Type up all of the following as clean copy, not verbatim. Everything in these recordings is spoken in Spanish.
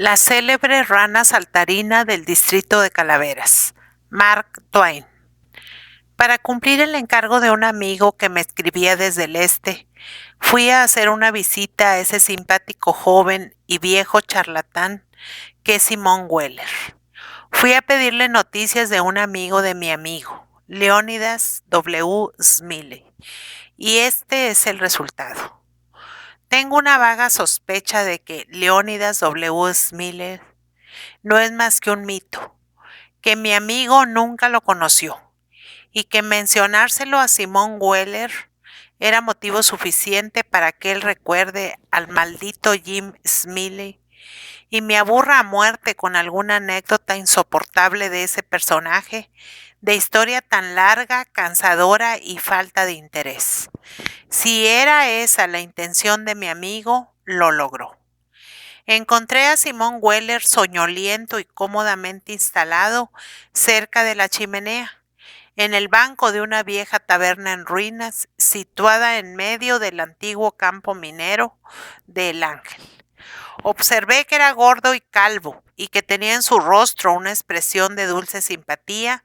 La célebre rana saltarina del distrito de Calaveras, Mark Twain. Para cumplir el encargo de un amigo que me escribía desde el este, fui a hacer una visita a ese simpático joven y viejo charlatán que es Simón Weller. Fui a pedirle noticias de un amigo de mi amigo, Leonidas W. Smiley, y este es el resultado. Tengo una vaga sospecha de que Leonidas W. Smiley no es más que un mito, que mi amigo nunca lo conoció y que mencionárselo a Simón Weller era motivo suficiente para que él recuerde al maldito Jim Smiley y me aburra a muerte con alguna anécdota insoportable de ese personaje, de historia tan larga, cansadora y falta de interés. Si era esa la intención de mi amigo, lo logró. Encontré a Simón Weller soñoliento y cómodamente instalado cerca de la chimenea, en el banco de una vieja taberna en ruinas, situada en medio del antiguo campo minero de El Ángel. Observé que era gordo y calvo, y que tenía en su rostro una expresión de dulce simpatía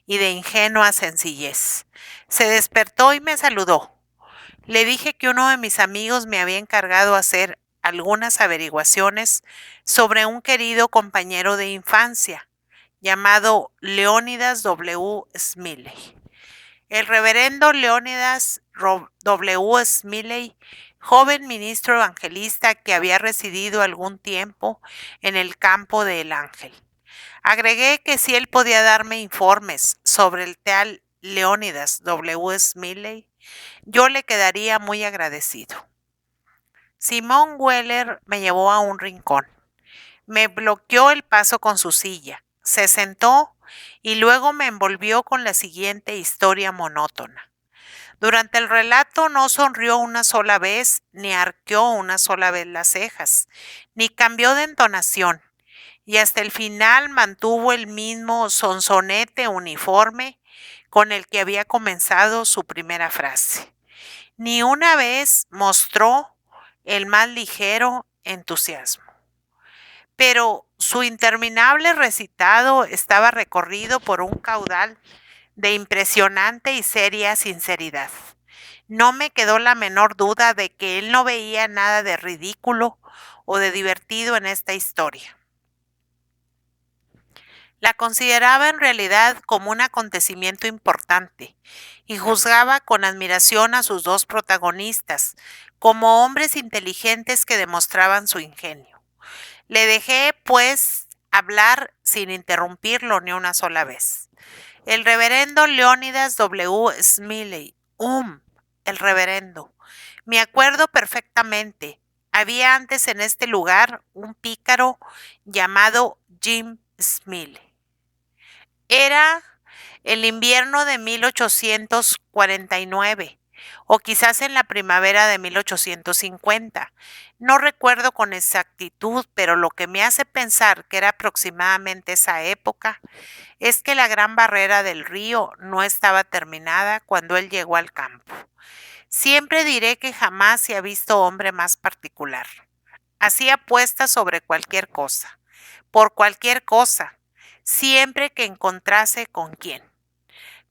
y de ingenua sencillez. Se despertó y me saludó. Le dije que uno de mis amigos me había encargado hacer algunas averiguaciones sobre un querido compañero de infancia, llamado Leonidas W. Smiley. El reverendo Leonidas W. Smiley, joven ministro evangelista que había residido algún tiempo en el campo de El Ángel. Agregué que si él podía darme informes sobre el tal Leonidas W. Smiley, yo le quedaría muy agradecido. Simón Weller me llevó a un rincón. Me bloqueó el paso con su silla. Se sentó y luego me envolvió con la siguiente historia monótona. Durante el relato no sonrió una sola vez, ni arqueó una sola vez las cejas, ni cambió de entonación, y hasta el final mantuvo el mismo sonsonete uniforme con el que había comenzado su primera frase. Ni una vez mostró el más ligero entusiasmo. Pero su interminable recitado estaba recorrido por un caudal de impresionante y seria sinceridad. No me quedó la menor duda de que él no veía nada de ridículo o de divertido en esta historia. La consideraba en realidad como un acontecimiento importante y juzgaba con admiración a sus dos protagonistas como hombres inteligentes que demostraban su ingenio. Le dejé, pues, hablar sin interrumpirlo ni una sola vez. El reverendo Leonidas W. Smiley, el reverendo. Me acuerdo perfectamente. Había antes en este lugar un pícaro llamado Jim Smiley. Era el invierno de 1849, o quizás en la primavera de 1850. No recuerdo con exactitud, pero lo que me hace pensar que era aproximadamente esa época es que la gran barrera del río no estaba terminada cuando él llegó al campo. Siempre diré que jamás se ha visto hombre más particular. Hacía apuestas sobre cualquier cosa, por cualquier cosa, siempre que encontrase con quién.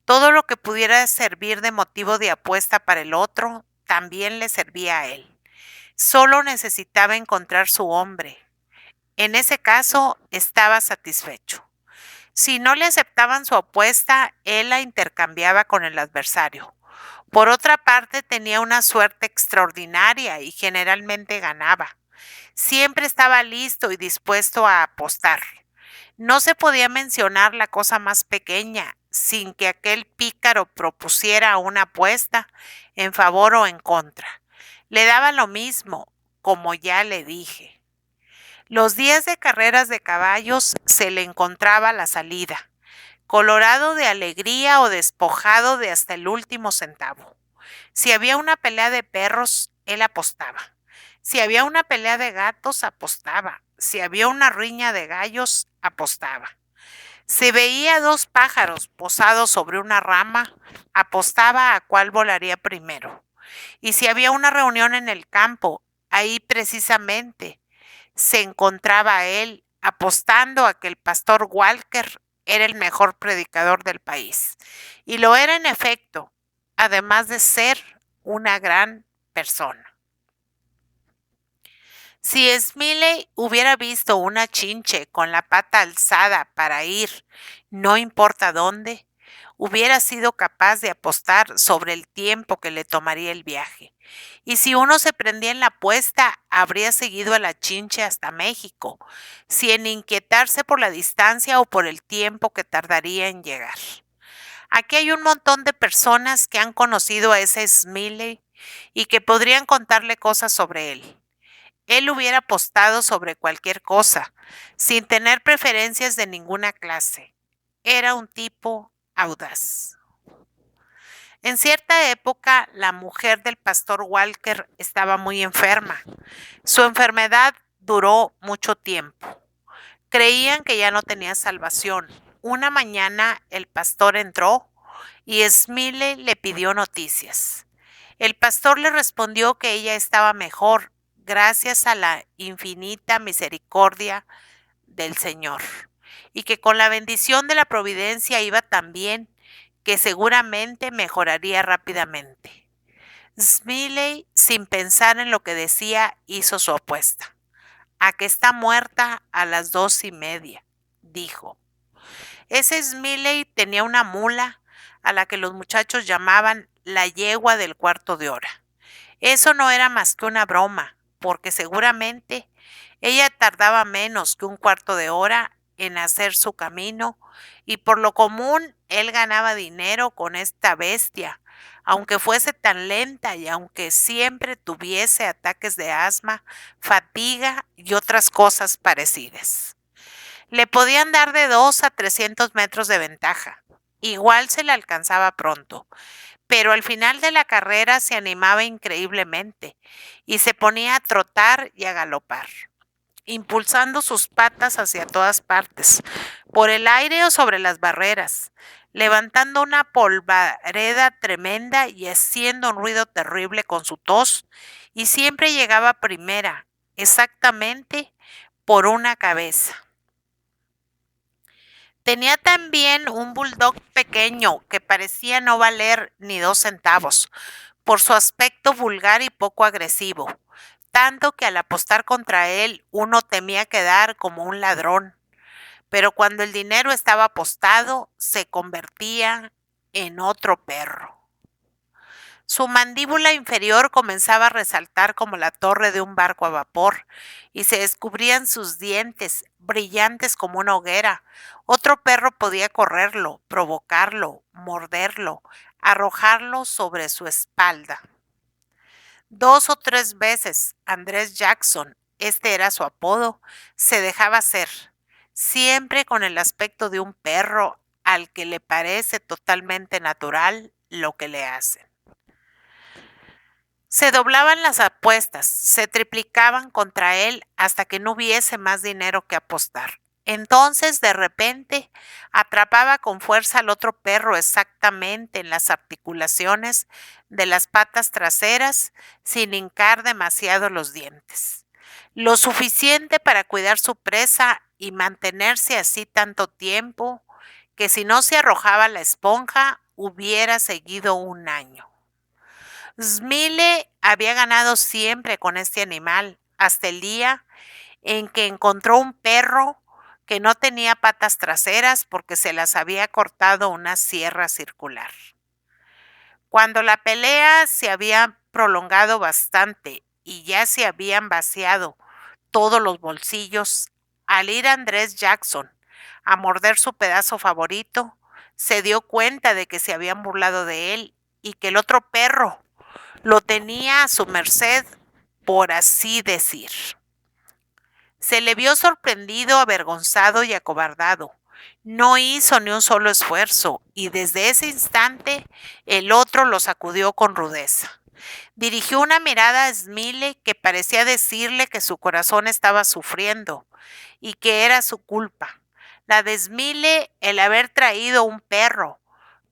Todo lo que pudiera servir de motivo de apuesta para el otro, también le servía a él. Solo necesitaba encontrar su hombre. En ese caso, estaba satisfecho. Si no le aceptaban su apuesta, él la intercambiaba con el adversario. Por otra parte, tenía una suerte extraordinaria y generalmente ganaba. Siempre estaba listo y dispuesto a apostar. No se podía mencionar la cosa más pequeña sin que aquel pícaro propusiera una apuesta en favor o en contra. Le daba lo mismo, como ya le dije. Los días de carreras de caballos se le encontraba la salida, colorado de alegría o despojado de hasta el último centavo. Si había una pelea de perros, él apostaba. Si había una pelea de gatos, apostaba. Si había una riña de gallos, apostaba. Se veía dos pájaros posados sobre una rama, apostaba a cuál volaría primero. Y si había una reunión en el campo, ahí precisamente, se encontraba él apostando a que el pastor Walker era el mejor predicador del país. Y lo era en efecto, además de ser una gran persona. Si Smiley hubiera visto una chinche con la pata alzada para ir, no importa dónde, hubiera sido capaz de apostar sobre el tiempo que le tomaría el viaje. Y si uno se prendía en la apuesta, habría seguido a la chinche hasta México, sin inquietarse por la distancia o por el tiempo que tardaría en llegar. Aquí hay un montón de personas que han conocido a ese Smiley y que podrían contarle cosas sobre él. Él hubiera apostado sobre cualquier cosa, sin tener preferencias de ninguna clase. Era un tipo audaz. En cierta época, la mujer del pastor Walker estaba muy enferma. Su enfermedad duró mucho tiempo. Creían que ya no tenía salvación. Una mañana el pastor entró y Smiley le pidió noticias. El pastor le respondió que ella estaba mejor gracias a la infinita misericordia del Señor y que con la bendición de la providencia iba tan bien que seguramente mejoraría rápidamente. Smiley, sin pensar en lo que decía, hizo su apuesta. A que está muerta a las 2:30, dijo. Ese Smiley tenía una mula a la que los muchachos llamaban la yegua del cuarto de hora. Eso no era más que una broma, porque seguramente ella tardaba menos que un cuarto de hora en hacer su camino y por lo común él ganaba dinero con esta bestia, aunque fuese tan lenta y aunque siempre tuviese ataques de asma, fatiga y otras cosas parecidas. Le podían dar de 2 a 300 metros de ventaja. Igual se le alcanzaba pronto, pero al final de la carrera se animaba increíblemente y se ponía a trotar y a galopar, impulsando sus patas hacia todas partes, por el aire o sobre las barreras, levantando una polvareda tremenda y haciendo un ruido terrible con su tos, y siempre llegaba primera, exactamente por una cabeza. Tenía también un bulldog pequeño que parecía no valer ni 2 centavos, por su aspecto vulgar y poco agresivo, tanto que al apostar contra él uno temía quedar como un ladrón, pero cuando el dinero estaba apostado se convertía en otro perro. Su mandíbula inferior comenzaba a resaltar como la torre de un barco a vapor, y se descubrían sus dientes, brillantes como una hoguera. Otro perro podía correrlo, provocarlo, morderlo, arrojarlo sobre su espalda. 2 o 3 veces Andrés Jackson, este era su apodo, se dejaba hacer, siempre con el aspecto de un perro al que le parece totalmente natural lo que le hacen. Se doblaban las apuestas, se triplicaban contra él hasta que no hubiese más dinero que apostar. Entonces, de repente, atrapaba con fuerza al otro perro exactamente en las articulaciones de las patas traseras, sin hincar demasiado los dientes. Lo suficiente para cuidar su presa y mantenerse así tanto tiempo, que si no se arrojaba la esponja, hubiera seguido un año. Smiley había ganado siempre con este animal, hasta el día en que encontró un perro que no tenía patas traseras porque se las había cortado una sierra circular. Cuando la pelea se había prolongado bastante y ya se habían vaciado todos los bolsillos, al ir Andrés Jackson a morder su pedazo favorito, se dio cuenta de que se habían burlado de él y que el otro perro lo tenía a su merced, por así decir. Se le vio sorprendido, avergonzado y acobardado. No hizo ni un solo esfuerzo y desde ese instante el otro lo sacudió con rudeza. Dirigió una mirada a Smiley que parecía decirle que su corazón estaba sufriendo y que era su culpa. La de Smiley el haber traído un perro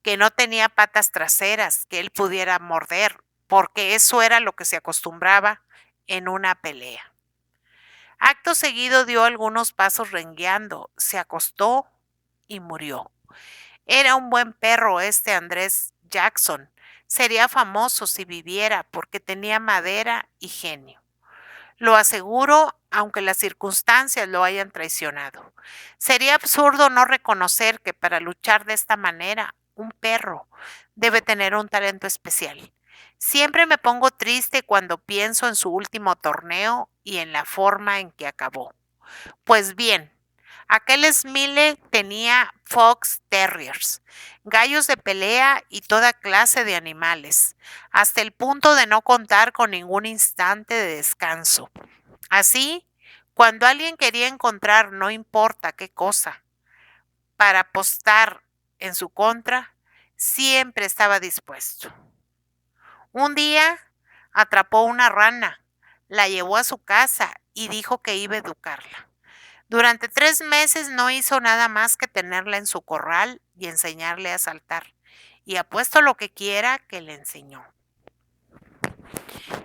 que no tenía patas traseras que él pudiera morder, porque eso era lo que se acostumbraba en una pelea. Acto seguido dio algunos pasos rengueando, se acostó y murió. Era un buen perro este Andrés Jackson. Sería famoso si viviera porque tenía madera y genio. Lo aseguro, aunque las circunstancias lo hayan traicionado. Sería absurdo no reconocer que para luchar de esta manera, un perro debe tener un talento especial. Siempre me pongo triste cuando pienso en su último torneo y en la forma en que acabó. Pues bien, aquel Smile tenía Fox Terriers, gallos de pelea y toda clase de animales, hasta el punto de no contar con ningún instante de descanso. Así, cuando alguien quería encontrar no importa qué cosa para apostar en su contra, siempre estaba dispuesto. Un día atrapó una rana, la llevó a su casa y dijo que iba a educarla. Durante 3 meses no hizo nada más que tenerla en su corral y enseñarle a saltar. Y apuesto lo que quiera que le enseñó.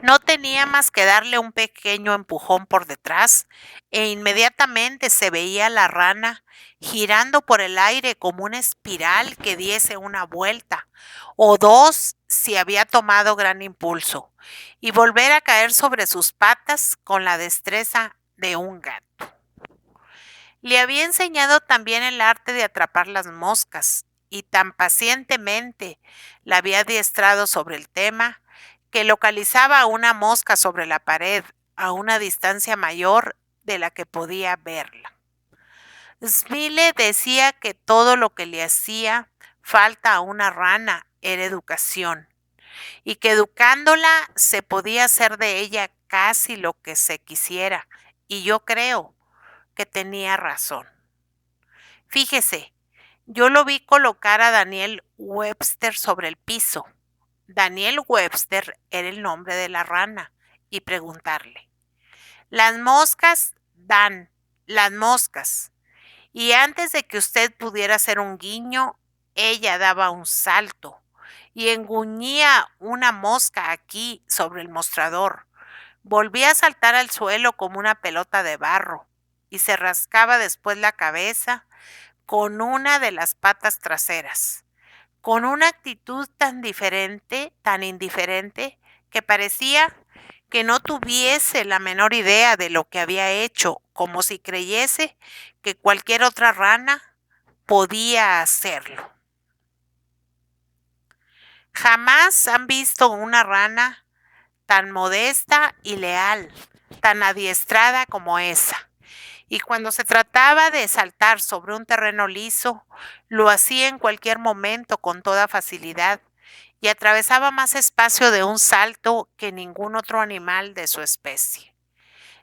No tenía más que darle un pequeño empujón por detrás e inmediatamente se veía la rana girando por el aire como una espiral que diese una vuelta o dos si había tomado gran impulso y volver a caer sobre sus patas con la destreza de un gato. Le había enseñado también el arte de atrapar las moscas y tan pacientemente la había adiestrado sobre el tema que localizaba una mosca sobre la pared a una distancia mayor de la que podía verla. Smile decía que todo lo que le hacía falta a una rana era educación y que educándola se podía hacer de ella casi lo que se quisiera, y yo creo que tenía razón. Fíjese, yo lo vi colocar a Daniel Webster sobre el piso. Daniel Webster era el nombre de la rana y preguntarle, las moscas, Dan, las moscas. Y antes de que usted pudiera hacer un guiño, ella daba un salto y enguñía una mosca aquí sobre el mostrador. Volvía a saltar al suelo como una pelota de barro y se rascaba después la cabeza con una de las patas traseras, con una actitud tan diferente, tan indiferente, que parecía que no tuviese la menor idea de lo que había hecho, como si creyese que cualquier otra rana podía hacerlo. Jamás han visto una rana tan modesta y leal, tan adiestrada como esa. Y cuando se trataba de saltar sobre un terreno liso, lo hacía en cualquier momento con toda facilidad y atravesaba más espacio de un salto que ningún otro animal de su especie.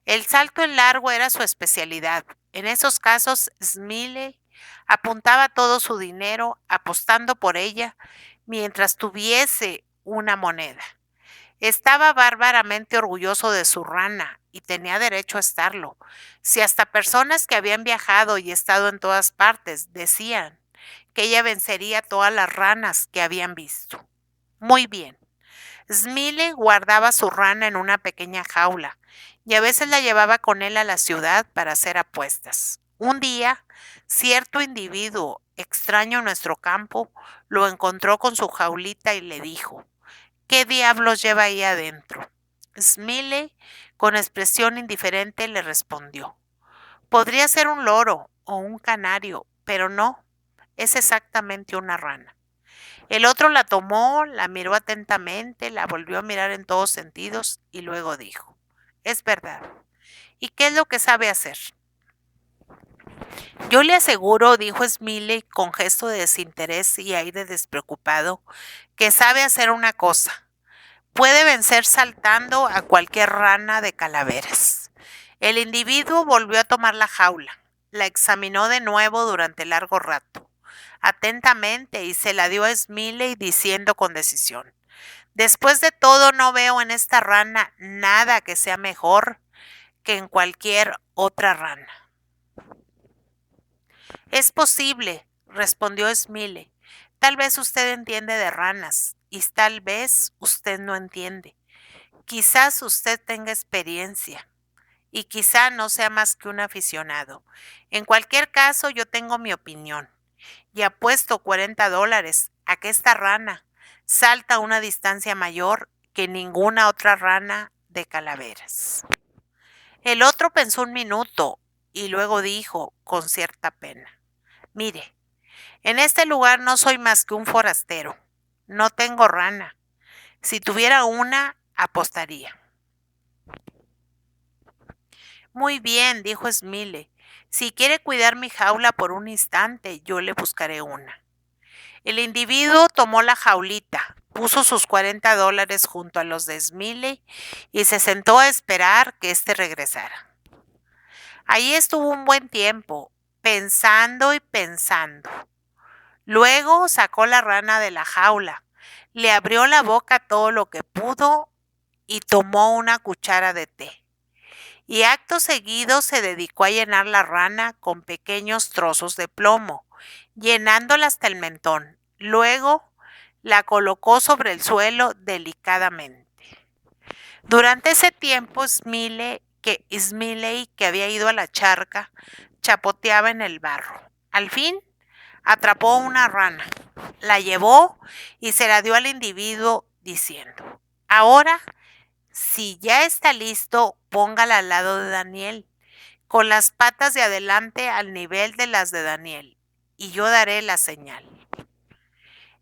El salto en largo era su especialidad. En esos casos, Smiley apuntaba todo su dinero apostando por ella mientras tuviese una moneda. Estaba bárbaramente orgulloso de su rana y tenía derecho a estarlo. Si hasta personas que habían viajado y estado en todas partes decían que ella vencería a todas las ranas que habían visto. Muy bien. Smiley guardaba su rana en una pequeña jaula y a veces la llevaba con él a la ciudad para hacer apuestas. Un día, cierto individuo extraño en nuestro campo lo encontró con su jaulita y le dijo, ¿qué diablos lleva ahí adentro? Smiley, con expresión indiferente, le respondió, podría ser un loro o un canario, pero no, es exactamente una rana. El otro la tomó, la miró atentamente, la volvió a mirar en todos sentidos y luego dijo, es verdad. ¿Y qué es lo que sabe hacer? Yo le aseguro, dijo Smiley con gesto de desinterés y aire despreocupado, que sabe hacer una cosa. Puede vencer saltando a cualquier rana de Calaveras. El individuo volvió a tomar la jaula, la examinó de nuevo durante largo rato, atentamente, y se la dio a Smiley diciendo con decisión, después de todo no veo en esta rana nada que sea mejor que en cualquier otra rana. Es posible, respondió Smiley. Tal vez usted entiende de ranas y tal vez usted no entiende. Quizás usted tenga experiencia y quizá no sea más que un aficionado. En cualquier caso, yo tengo mi opinión y apuesto $40 a que esta rana salta a una distancia mayor que ninguna otra rana de Calaveras. El otro pensó un minuto y luego dijo con cierta pena: Mire, en este lugar no soy más que un forastero. No tengo rana. Si tuviera una, apostaría. Muy bien, dijo Smiley. Si quiere cuidar mi jaula por un instante, yo le buscaré una. El individuo tomó la jaulita, puso sus $40 junto a los de Smiley y se sentó a esperar que éste regresara. Allí estuvo un buen tiempo, pensando y pensando. Luego sacó la rana de la jaula, le abrió la boca todo lo que pudo y tomó una cuchara de té. Y acto seguido se dedicó a llenar la rana con pequeños trozos de plomo, llenándola hasta el mentón. Luego la colocó sobre el suelo delicadamente. Durante ese tiempo, Smiley, que había ido a la charca, chapoteaba en el barro. Al fin, atrapó una rana, la llevó y se la dio al individuo diciendo: Ahora, si ya está listo, póngala al lado de Daniel, con las patas de adelante al nivel de las de Daniel, y yo daré la señal.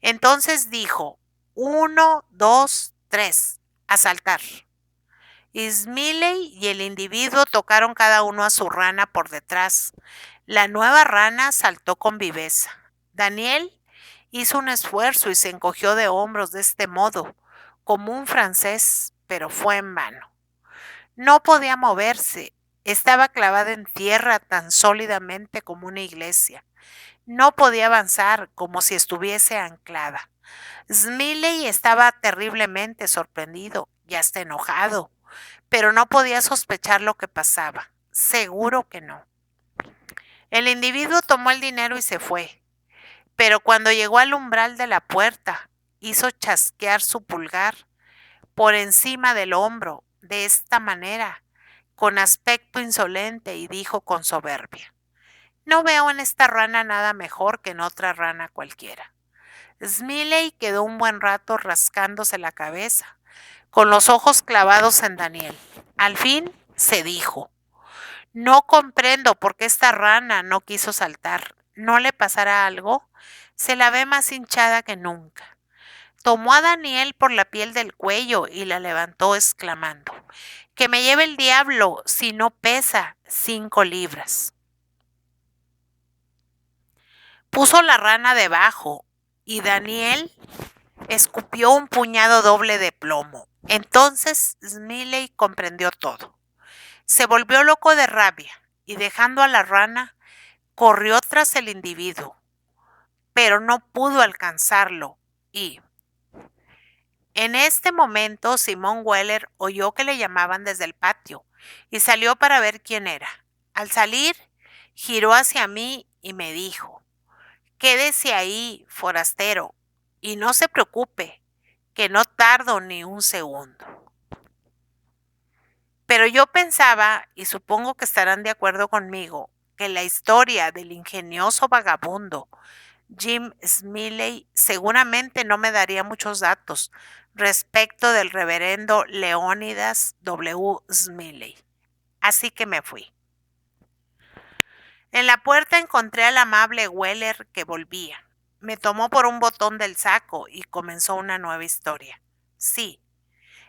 Entonces dijo: 1, 2, 3, a saltar. Smiley y el individuo tocaron cada uno a su rana por detrás. La nueva rana saltó con viveza. Daniel hizo un esfuerzo y se encogió de hombros de este modo, como un francés, pero fue en vano. No podía moverse. Estaba clavada en tierra tan sólidamente como una iglesia. No podía avanzar, como si estuviese anclada. Smiley estaba terriblemente sorprendido y hasta enojado, pero no podía sospechar lo que pasaba. Seguro que no. El individuo tomó el dinero y se fue, pero cuando llegó al umbral de la puerta, hizo chasquear su pulgar por encima del hombro, de esta manera, con aspecto insolente, y dijo con soberbia: No veo en esta rana nada mejor que en otra rana cualquiera. Smiley quedó un buen rato rascándose la cabeza, con los ojos clavados en Daniel. Al fin se dijo: No comprendo por qué esta rana no quiso saltar. ¿No le pasará algo? Se la ve más hinchada que nunca. Tomó a Daniel por la piel del cuello y la levantó exclamando: Que me lleve el diablo si no pesa 5 libras. Puso la rana debajo y Daniel escupió un puñado doble de plomo. Entonces Smiley comprendió todo. Se volvió loco de rabia y, dejando a la rana, corrió tras el individuo, pero no pudo alcanzarlo y, en este momento, Simón Weller oyó que le llamaban desde el patio y salió para ver quién era. Al salir, giró hacia mí y me dijo: Quédese ahí, forastero, y no se preocupe, que no tardo ni un segundo. Pero yo pensaba, y supongo que estarán de acuerdo conmigo, que la historia del ingenioso vagabundo Jim Smiley seguramente no me daría muchos datos respecto del reverendo Leónidas W. Smiley. Así que me fui. En la puerta encontré al amable Weller, que volvía. Me tomó por un botón del saco y comenzó una nueva historia. Sí,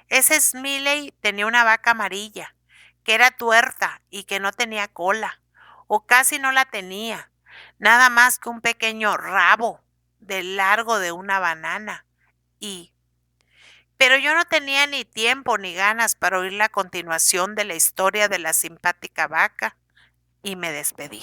ese Smiley tenía una vaca amarilla, que era tuerta y que no tenía cola, o casi no la tenía, nada más que un pequeño rabo del largo de una banana. Pero yo no tenía ni tiempo ni ganas para oír la continuación de la historia de la simpática vaca y me despedí.